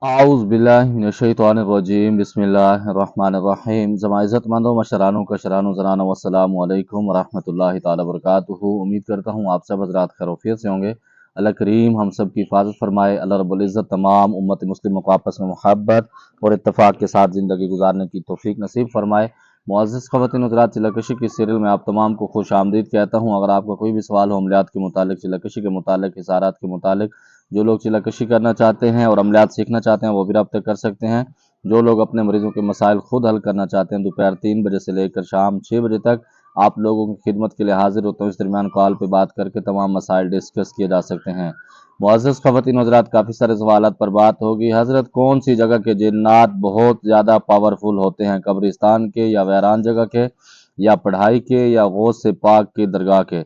आउज़ बिल्लाहि मिनश्शैतानिर्रजीम बिस्मिल्लाहिर्रहमानिर्रहीम। ज़माइज़्ज़त मंदो मशरानो कशरानो ज़नानो वस्सलामु अलैकुम वरहमतुल्लाहि ताला वबरकातुहू। उम्मीद करता हूँ आप सब हज़रात खैरियत से होंगे। अल्लाह करीम हम सब की हिफाजत फरमाए। अल्लाह रब्बुल इज़्ज़त तमाम उम्मत मुस्लिमों को आपस में मोहब्बत और इत्तफ़ाक़ के साथ ज़िंदगी गुजारने की तौफ़ीक नसीब फरमाए। मुअज़्ज़ज़ ख़वातीन हज़रात, चिल्ला-कशी की सीरियल में आप तमाम को खुश आमदीद कहता हूँ। अगर आपका कोई भी सवाल हो अमलियात के मुतालिक, चिल्ला-कशी के मुतालिक, इशारात के मुतालिक, जो लोग चिल्ला-कशी करना चाहते हैं और अमलियात सीखना चाहते हैं वो भी रब्ता कर सकते हैं। जो लोग अपने मरीज़ों के मसाइल खुद हल करना चाहते हैं, दोपहर 3 बजे से लेकर शाम 6 बजे तक आप लोगों की खिदमत के लिए हाजिर होता हूँ। इस दरमियान कॉल पे बात करके तमाम मसाइल डिस्कस किए जा सकते हैं। मुअज़्ज़ज़ ख़वातीन हज़रात, काफ़ी सारे सवालात पर बात होगी। हज़रत कौन सी जगह के जिन्नात बहुत ज़्यादा पावरफुल होते हैं, कब्रिस्तान के या वैरान जगह के या पढ़ाई के या गौस से पाक के दरगाह के?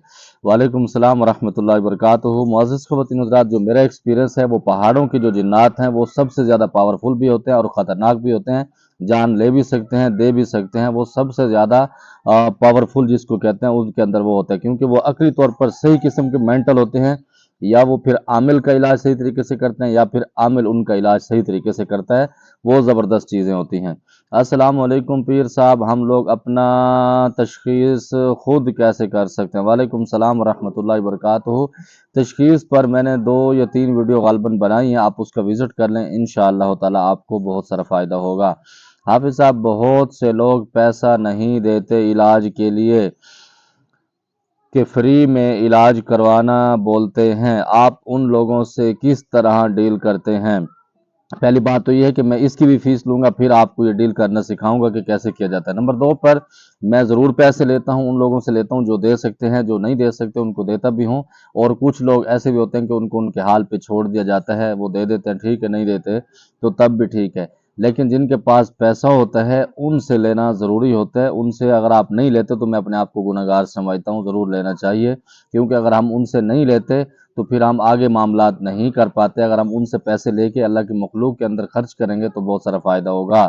वालेकुम सलाम वरहमतुल्लाहि वबरकातुहू। मुअज़्ज़ज़ ख़वातीन हज़रात, जो मेरा एक्सपीरियंस है वो पहाड़ों के जो जिन्नात हैं वो सबसे ज़्यादा पावरफुल भी होते हैं और ख़तरनाक भी होते हैं। जान ले भी सकते हैं, दे भी सकते हैं। वो सबसे ज़्यादा पावरफुल जिसको कहते हैं उनके अंदर वो होता है, क्योंकि वो अक़ली तौर पर सही किस्म के मेंटल होते हैं। या वो फिर आमिल का इलाज सही तरीके से करते हैं या फिर आमिल उनका इलाज सही तरीके से करता है। वो ज़बरदस्त चीज़ें होती हैं। अस्सलाम वालेकुम पीर साहब, हम लोग अपना तशख़ीस खुद कैसे कर सकते हैं? वालेकुम सलाम वरहमतुल्लाहि वबरकातुहू। तशख़ीस पर मैंने 2 या 3 वीडियो ग़ालिबन बनाई हैं, आप उसका विज़िट कर लें, इंशाअल्लाह ताला आपको बहुत सारा फ़ायदा होगा। हाफ़िज़ साहब, बहुत से लोग पैसा नहीं देते इलाज के लिए कि फ्री में इलाज करवाना बोलते हैं, आप उन लोगों से किस तरह डील करते हैं? पहली बात तो ये है कि मैं इसकी भी फ़ीस लूँगा, फिर आपको ये डील करना सिखाऊँगा कि कैसे किया जाता है। नंबर 2 पर मैं ज़रूर पैसे लेता हूँ, उन लोगों से लेता हूँ जो दे सकते हैं, जो नहीं दे सकते उनको देता भी हूँ। और कुछ लोग ऐसे भी होते हैं कि उनको उनके हाल पे छोड़ दिया जाता है, वो दे देते हैं, ठीक है, नहीं देते तो तब भी ठीक है। लेकिन जिनके पास पैसा होता है उनसे लेना ज़रूरी होता है। उनसे अगर आप नहीं लेते तो मैं अपने आप को गुनहगार समझता हूँ, ज़रूर लेना चाहिए, क्योंकि अगर हम उनसे नहीं लेते तो फिर हम आगे मामलात नहीं कर पाते। अगर हम उनसे पैसे लेके अल्लाह की मखलूक के अंदर खर्च करेंगे तो बहुत सारा फ़ायदा होगा।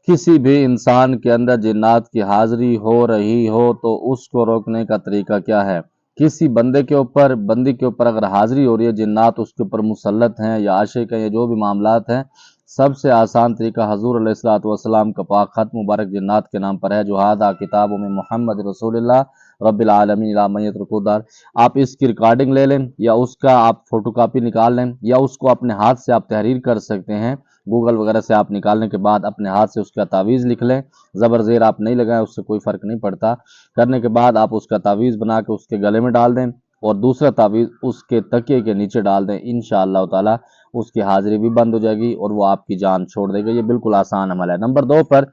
किसी भी इंसान के अंदर जिन्नात की हाज़िरी हो रही हो तो उसको रोकने का तरीका क्या है? किसी बंदे के ऊपर, बंदी के ऊपर अगर हाज़िरी हो रही है, जिन्नात उसके ऊपर मुसल्लत हैं या आशिक हैं या जो भी मामलात हैं, सबसे आसान तरीका हज़ूर अलैहिस्सलातु वस्सलाम का पाक ख़त मुबारक जिन्नात के नाम पर है, जो हादा किताब में मुहम्मद रसूलुल्लाह रब्बिल आलमीन ला मन यत्रुकु दार। आप इसकी रिकॉर्डिंग ले लें या उसका आप फ़ोटोकॉपी निकाल लें या उसको अपने हाथ से आप तहरीर कर सकते हैं। गूगल वगैरह से आप निकालने के बाद अपने हाथ से उसका तावीज़ लिख लें। ज़बर ज़ेर आप नहीं लगाएं, उससे कोई फ़र्क नहीं पड़ता। करने के बाद आप उसका तावीज़ बना के उसके गले में डाल दें और दूसरा तावीज़ उसके तकिए के नीचे डाल दें। इंशाअल्लाह ताला उसकी हाज़िरी भी बंद हो जाएगी और वो आपकी जान छोड़ देगा। ये बिल्कुल आसान अमल है। नंबर 2 पर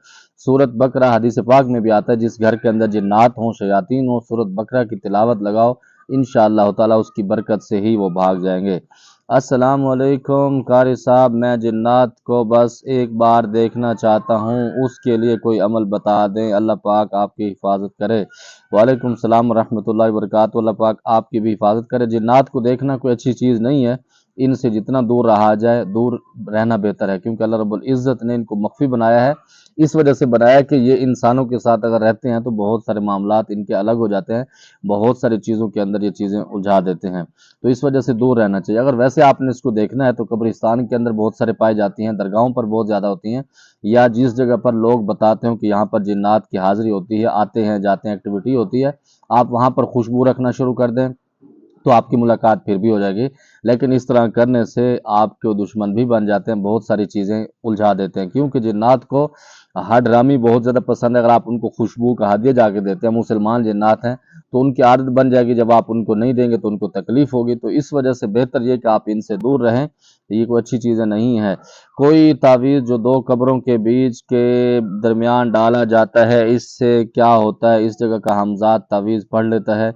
सूरत बकरा हदीस पाक में भी आता है, जिस घर के अंदर जिन्नात हों, शयातीन हों, सूरत बकरा की तिलावत लगाओ, इंशाअल्लाह ताला उसकी बरकत से ही वो भाग जाएंगे। अस्सलाम वालेकुम कारी साहब, मैं जिन्नात को बस एक बार देखना चाहता हूँ, उसके लिए कोई अमल बता दें, अल्लाह पाक आपकी हिफाजत करे। वालेकुम सलाम रहमतुल्लाहि वबरकातुहू। अल्लाह पाक आपकी भी हिफाजत करे। जिन्नात को देखना कोई अच्छी चीज़ नहीं है, इनसे जितना दूर रहा जाए, दूर रहना बेहतर है, क्योंकि अल्लाह रब्बुल इज़्ज़त ने इनको मख्फ़ी बनाया है। इस वजह से बनाया कि ये इंसानों के साथ अगर रहते हैं तो बहुत सारे मामलात इनके अलग हो जाते हैं, बहुत सारी चीज़ों के अंदर ये चीज़ें उलझा देते हैं, तो इस वजह से दूर रहना चाहिए। अगर वैसे आपने इसको देखना है तो कब्रिस्तान के अंदर बहुत सारे पाई जाती हैं, दरगाहों पर बहुत ज़्यादा होती हैं, या जिस जगह पर लोग बताते हो कि यहाँ पर जिन्नात की हाज़िरी होती है, आते हैं जाते हैं, एक्टिविटी होती है, आप वहाँ पर खुशबू रखना शुरू कर दें तो आपकी मुलाकात फिर भी हो जाएगी। लेकिन इस तरह करने से आपके दुश्मन भी बन जाते हैं, बहुत सारी चीज़ें उलझा देते हैं, क्योंकि जिन्नात को हडरामी बहुत ज़्यादा पसंद है। अगर आप उनको खुशबू का हदिया जाके देते हैं, मुसलमान जिन्नात हैं, तो उनकी आदत बन जाएगी, जब आप उनको नहीं देंगे तो उनको तकलीफ़ होगी। तो इस वजह से बेहतर ये कि आप इनसे दूर रहें, ये कोई अच्छी चीज़ें नहीं है। कोई तावीज़ जो 2 कब्रों के बीच के दरमियान डाला जाता है, इससे क्या होता है? इस जगह का हमज़ाद तावीज़ पढ़ लेता है।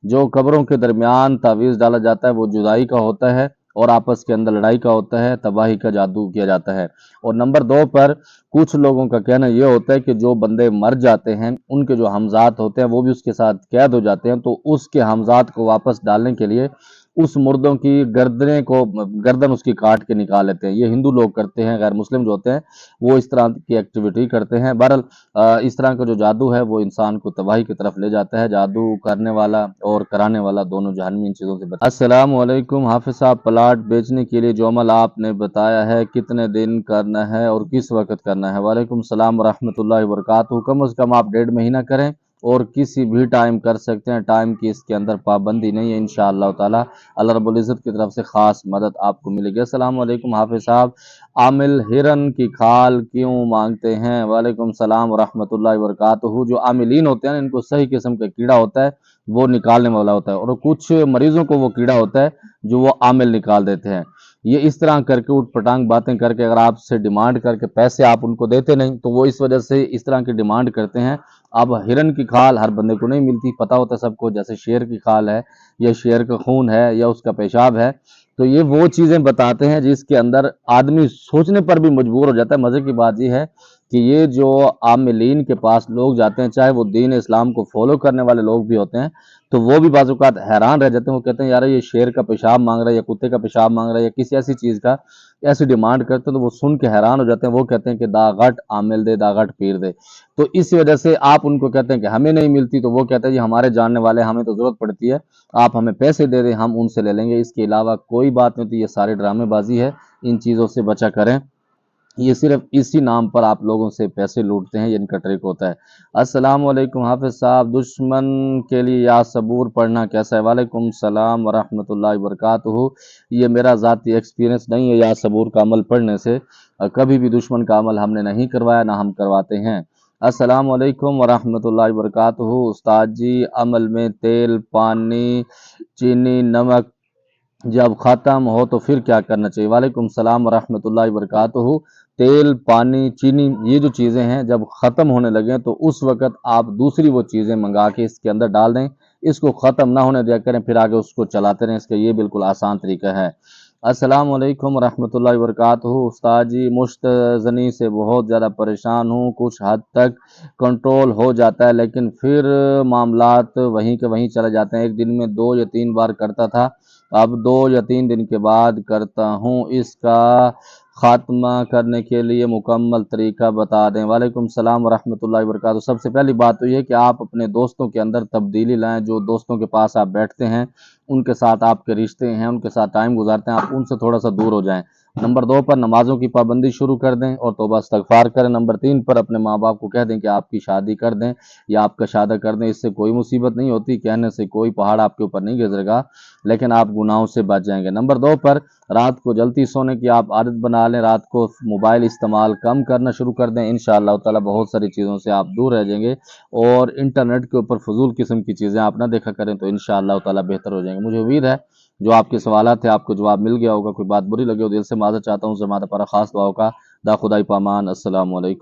जो कब्रों के दरमियान तावीज़ डाला जाता है वो जुदाई का होता है और आपस के अंदर लड़ाई का होता है, तबाही का जादू किया जाता है। और नंबर 2 पर कुछ लोगों का कहना ये होता है कि जो बंदे मर जाते हैं, उनके जो हमज़ात होते हैं वो भी उसके साथ कैद हो जाते हैं, तो उसके हमज़ात को वापस डालने के लिए उस मुर्दों की गर्दन उसकी काट के निकाल लेते हैं। ये हिंदू लोग करते हैं, गैर मुस्लिम जो होते हैं वो इस तरह की एक्टिविटी करते हैं। बहरहाल इस तरह का जो जादू है वो इंसान को तबाही की तरफ ले जाता है। जादू करने वाला और कराने वाला दोनों जहन्नमी इन चीज़ों से बच। अस्सलाम वालेकुम हाफिज साहब, प्लाट बेचने के लिए जो अमल आपने बताया है कितने दिन करना है और किस वक्त करना है? वालेकुम सलाम रहमतुल्लाहि व बरकातहू। कम से कम आप 1.5 महीना करें और किसी भी टाइम कर सकते हैं, टाइम की इसके अंदर पाबंदी नहीं है। इंशाअल्लाह ताला अल्लाह रब्बुल इज़्ज़त की तरफ से ख़ास मदद आपको मिलेगी। अस्सलाम वालेकुम हाफिज साहब, आमिल हिरन की खाल क्यों मांगते हैं? वालेकुम सलाम रहमतुल्लाहि व बरकातहू। जो आमिलीन होते हैं ना, इनको सही किस्म का कीड़ा होता है, वो निकालने वाला होता है, और कुछ मरीजों को वो कीड़ा होता है जो वो आमिल निकाल देते हैं। ये इस तरह करके उठ पटांग बातें करके अगर आपसे डिमांड करके पैसे आप उनको देते नहीं तो वो इस वजह से इस तरह की डिमांड करते हैं। अब हिरन की खाल हर बंदे को नहीं मिलती, पता होता है सबको, जैसे शेर की खाल है या शेर का खून है या उसका पेशाब है। तो ये वो चीज़ें बताते हैं जिसके अंदर आदमी सोचने पर भी मजबूर हो जाता है। मज़े की बात ये है कि ये जो आमिलीन के पास लोग जाते हैं, चाहे वो दीन इस्लाम को फॉलो करने वाले लोग भी होते हैं, तो वो भी बाज़ औक़ात हैरान रह जाते हैं। वो कहते हैं यार ये शेर का पेशाब मांग रहा है या कुत्ते का पेशाब मांग रहा है या किसी ऐसी चीज़ का, ऐसी डिमांड करते हैं, तो वो सुन के हैरान हो जाते हैं। वो कहते हैं कि दागट आमिल दे, दागट पीर दे। तो इस वजह से आप उनको कहते हैं कि हमें नहीं मिलती, तो वो कहते हैं जी हमारे जानने वाले, हमें तो ज़रूरत पड़ती है, आप हमें पैसे दे दें, हम उनसे ले लेंगे। इसके अलावा कोई बात नहीं होती, ये सारी ड्रामेबाजी है। इन चीज़ों से बचा करें, ये सिर्फ इसी नाम पर आप लोगों से पैसे लूटते हैं, ये इनका ट्रिक होता है। अस्सलाम वालेकुम हाफिज साहब, दुश्मन के लिए या सबूर पढ़ना कैसा है? वालेकुम सलाम व रहमतुल्लाहि व बरकातहू। ये मेरा ज़ाती एक्सपीरियंस नहीं है या सबूर का अमल पढ़ने से, कभी भी दुश्मन का अमल हमने नहीं करवाया, ना हम करवाते हैं। अस्सलाम वालेकुम व रहमतुल्लाहि व बरकातहू। उस्ताद जी, अमल में तेल, पानी, चीनी, नमक जब ख़त्म हो तो फिर क्या करना चाहिए? वालेकुम सलाम रहमतुल्लाहि व बरकातहू। तेल, पानी, चीनी, ये जो चीज़ें हैं जब ख़त्म होने लगें तो उस वक़्त आप दूसरी वो चीज़ें मंगा के इसके अंदर डाल दें। इसको ख़त्म ना होने दिया करें, फिर आगे उसको चलाते रहें। इसका ये बिल्कुल आसान तरीका है। अस्सलाम वालेकुम रहमतुल्लाहि व बरकातहू। उस्ताद जी, मुश्तज़नी से बहुत ज़्यादा परेशान हूँ। कुछ हद तक कंट्रोल हो जाता है लेकिन फिर मामलात वहीं के वहीं चले जाते हैं। एक दिन में 2 या 3 बार करता था, अब 2 या 3 दिन के बाद करता हूँ। इसका खात्मा करने के लिए मुकम्मल तरीका बता दें। वालेकुम सलाम व रहमतुल्लाहि व बरकातहू। सबसे पहली बात तो ये है कि आप अपने दोस्तों के अंदर तब्दीली लाएँ। जो दोस्तों के पास आप बैठते हैं, उनके साथ आपके रिश्ते हैं, उनके साथ टाइम गुजारते हैं, आप उनसे थोड़ा-सा दूर हो जाएँ। नंबर 2 पर नमाज़ों की पाबंदी शुरू कर दें और तौबा इस्तग़फ़ार करें। नंबर 3 पर अपने माँ-बाप को कह दें कि आपकी शादी कर दें या आपका शादी कर दें। इससे कोई मुसीबत नहीं होती, कहने से कोई पहाड़ आपके ऊपर नहीं गुज़रेगा, लेकिन आप गुनाहों से बच जाएँगे। नंबर 2 पर रात को जल्दी सोने की आप आदत बना लें। रात को मोबाइल इस्तेमाल कम करना शुरू कर दें। इंशाअल्लाह ताला बहुत सारी चीज़ों से आप दूर रह जाएँगे और इंटरनेट के ऊपर फ़ुज़ूल किस्म की चीज़ें आप ना देखा करें, तो इंशाअल्लाह ताला बेहतर हो जाएँगे। मुझे उम्मीद है जो आपके सवालात थे आपको जवाब मिल गया होगा। कोई बात बुरी लगी हो दिल से माज़रत चाहता हूँ। ज़मादा पर ख़ास दुआओं का दा खुदाई पामान। अस्सलामु अलैकुम।